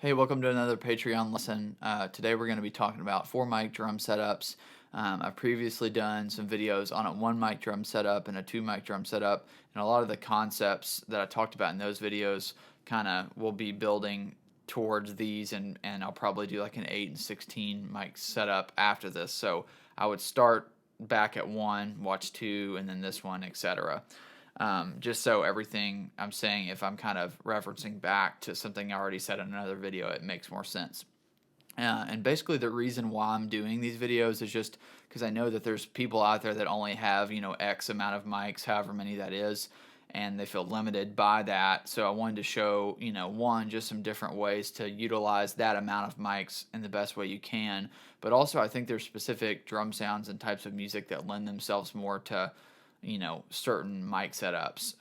Hey, welcome to another Patreon lesson. Today we're going to be talking about 4 mic drum setups. I've previously done some videos on a 1 mic drum setup and a 2 mic drum setup, and a lot of the concepts that I talked about in those videos kind of will be building towards these, and I'll probably do like an 8 and 16 mic setup after this. So I would start back at 1, watch 2, and then this one, etc. Just so everything I'm saying, if I'm kind of referencing back to something I already said in another video, it makes more sense. And basically the reason why I'm doing these videos is just because I know that there's people out there that only have, X amount of mics, however many that is, and they feel limited by that. So I wanted to show, one, just some different ways to utilize that amount of mics in the best way you can. But also I think there's specific drum sounds and types of music that lend themselves more to certain mic setups.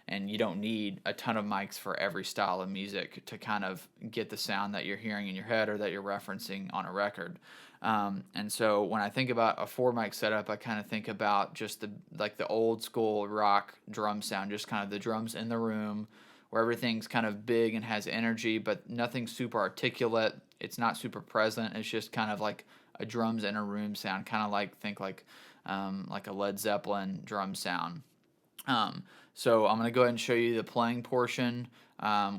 And you don't need a ton of mics for every style of music to kind of get the sound that you're hearing in your head or that you're referencing on a record. And so when I think about a 4 mic setup, I kind of think about just the old school rock drum sound, just kind of the drums in the room where everything's kind of big and has energy, but nothing super articulate. It's not super present. It's just kind of like a drums in a room sound, kind of think like a Led Zeppelin drum sound. So I'm going to go ahead and show you the playing portion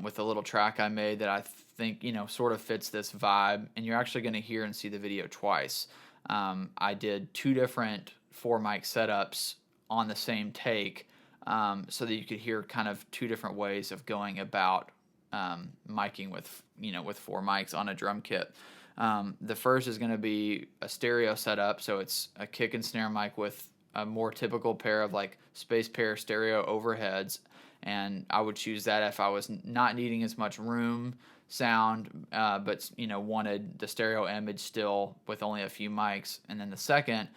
with a little track I made that I think, sort of fits this vibe. And you're actually going to hear and see the video twice. I did 2 different 4 mic setups on the same take so that you could hear kind of 2 different ways of going about miking with 4 mics on a drum kit. The first is going to be a stereo setup, so it's a kick and snare mic with a more typical pair of like space pair stereo overheads, and I would choose that if I was not needing as much room sound, but wanted the stereo image still with only a few mics. And then the second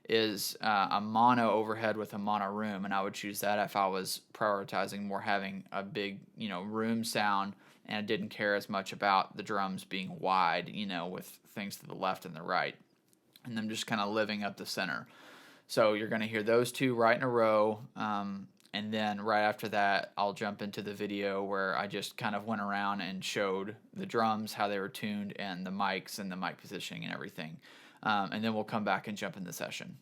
is a mono overhead with a mono room, and I would choose that if I was prioritizing more having a big room sound, and I didn't care as much about the drums being wide, with things to the left and the right, and them just kind of living up the center. So you're going to hear those 2 right in a row, and then right after that, I'll jump into the video where I just kind of went around and showed the drums, how they were tuned, and the mics and the mic positioning and everything. And then we'll come back and jump in the session.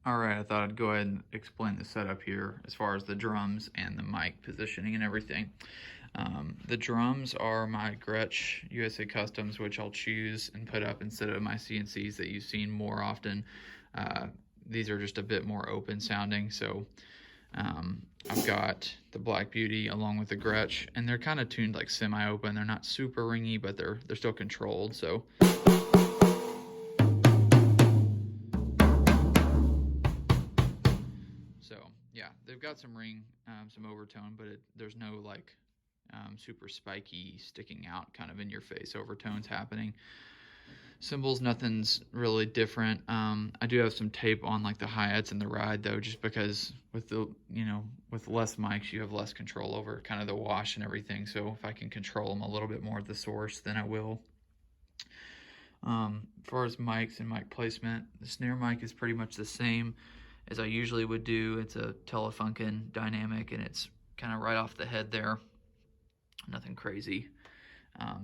Alright, I thought I'd go ahead and explain the setup here as far as the drums and the mic positioning and everything. The drums are my Gretsch USA Customs, which I'll choose and put up instead of my CNCs that you've seen more often. These are just a bit more open sounding, so I've got the Black Beauty along with the Gretsch, and they're kind of tuned like semi-open. They're not super ringy, but they're still controlled, so... Yeah, they've got some ring, some overtone, but there's no like super spiky, sticking out, kind of in your face overtones happening. Cymbals, nothing's really different. I do have some tape on like the hi-hats and the ride though, just because with with less mics, you have less control over kind of the wash and everything. So if I can control them a little bit more at the source, then I will. As far as mics and mic placement, the snare mic is pretty much the same as I usually would do. It's a Telefunken Dynamic, and it's kind of right off the head there. Nothing crazy.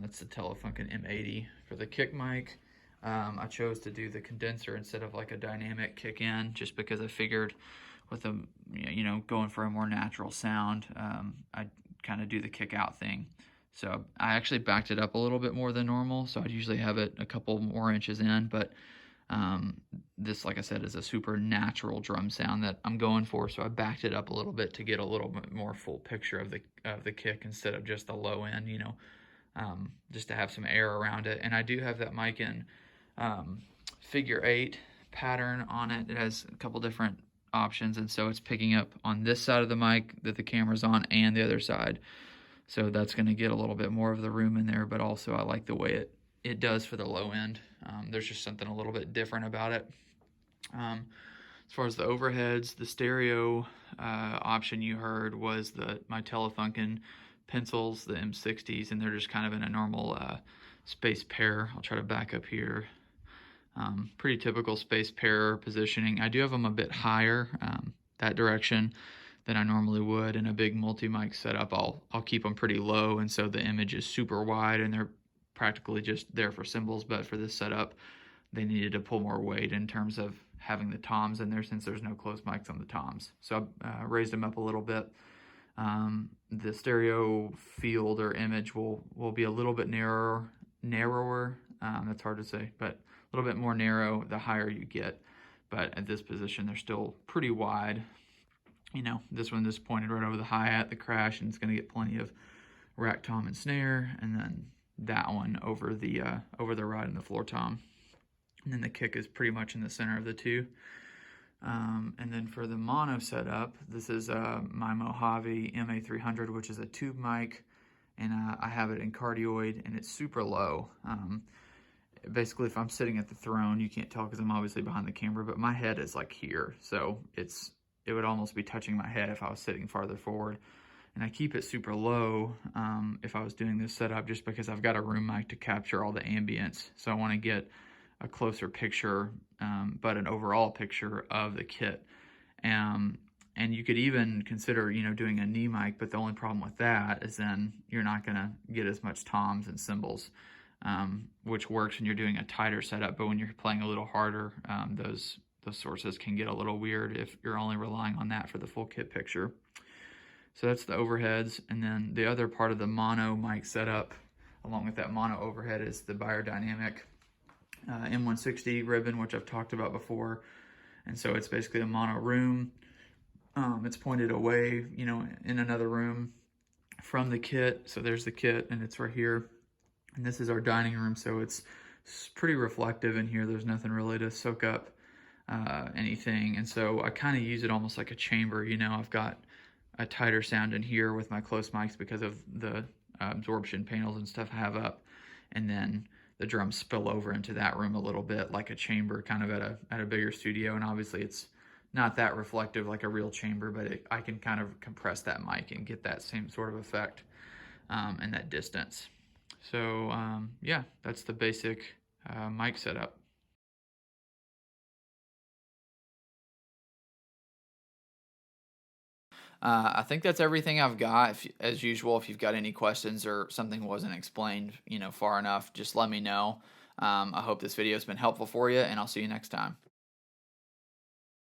That's the Telefunken M80. For the kick mic, I chose to do the condenser instead of like a dynamic kick in, just because I figured with a, going for a more natural sound, I'd kind of do the kick out thing. So I actually backed it up a little bit more than normal, so I'd usually have it a couple more inches in, but this, like I said, is a super natural drum sound that I'm going for, so I backed it up a little bit to get a little bit more full picture of the kick instead of just the low end, just to have some air around it. And I do have that mic in figure 8 pattern on it. It has a couple different options, and so it's picking up on this side of the mic that the camera's on and the other side. So that's going to get a little bit more of the room in there, but also I like the way it does for the low end. There's just something a little bit different about it. As far as the overheads, the stereo option you heard was my Telefunken pencils, the M60s, and they're just kind of in a normal space pair. I'll try to back up here. Pretty typical space pair positioning. I do have them a bit higher that direction than I normally would. In a big multi-mic setup, I'll keep them pretty low, and so the image is super wide and they're practically just there for cymbals. But for this setup, they needed to pull more weight in terms of having the toms in there, since there's no closed mics on the toms. So I raised them up a little bit. The stereo field or image will be a little bit narrower. That's hard to say, but a little bit more narrow the higher you get. But at this position, they're still pretty wide. This one just pointed right over the hi-hat, the crash, and it's going to get plenty of rack tom and snare, and then that one over the ride and the floor tom. And then the kick is pretty much in the center of the two. And then for the mono setup, this is my Mojave MA300, which is a tube mic, and I have it in cardioid, and it's super low. Basically, if I'm sitting at the throne, you can't tell because I'm obviously behind the camera, but my head is like here, so it would almost be touching my head if I was sitting farther forward. And I keep it super low if I was doing this setup, just because I've got a room mic to capture all the ambience. So I want to get a closer picture, but an overall picture of the kit. And you could even consider, doing a knee mic, but the only problem with that is then you're not going to get as much toms and cymbals, which works when you're doing a tighter setup, but when you're playing a little harder, those sources can get a little weird if you're only relying on that for the full kit picture. So that's the overheads. And then the other part of the mono mic setup, along with that mono overhead, is the Beyerdynamic M160 ribbon, which I've talked about before. And so it's basically a mono room. It's pointed away, in another room from the kit. So there's the kit, and it's right here. And this is our dining room, so it's pretty reflective in here. There's nothing really to soak up anything. And so I kind of use it almost like a chamber. I've got a tighter sound in here with my close mics because of the absorption panels and stuff I have up. And then the drums spill over into that room a little bit like a chamber, kind of at a bigger studio. And obviously it's not that reflective like a real chamber, but I can kind of compress that mic and get that same sort of effect and that distance. So yeah, that's the basic mic setup. I think that's everything I've got. As usual, if you've got any questions or something wasn't explained, far enough, just let me know. I hope this video has been helpful for you, and I'll see you next time.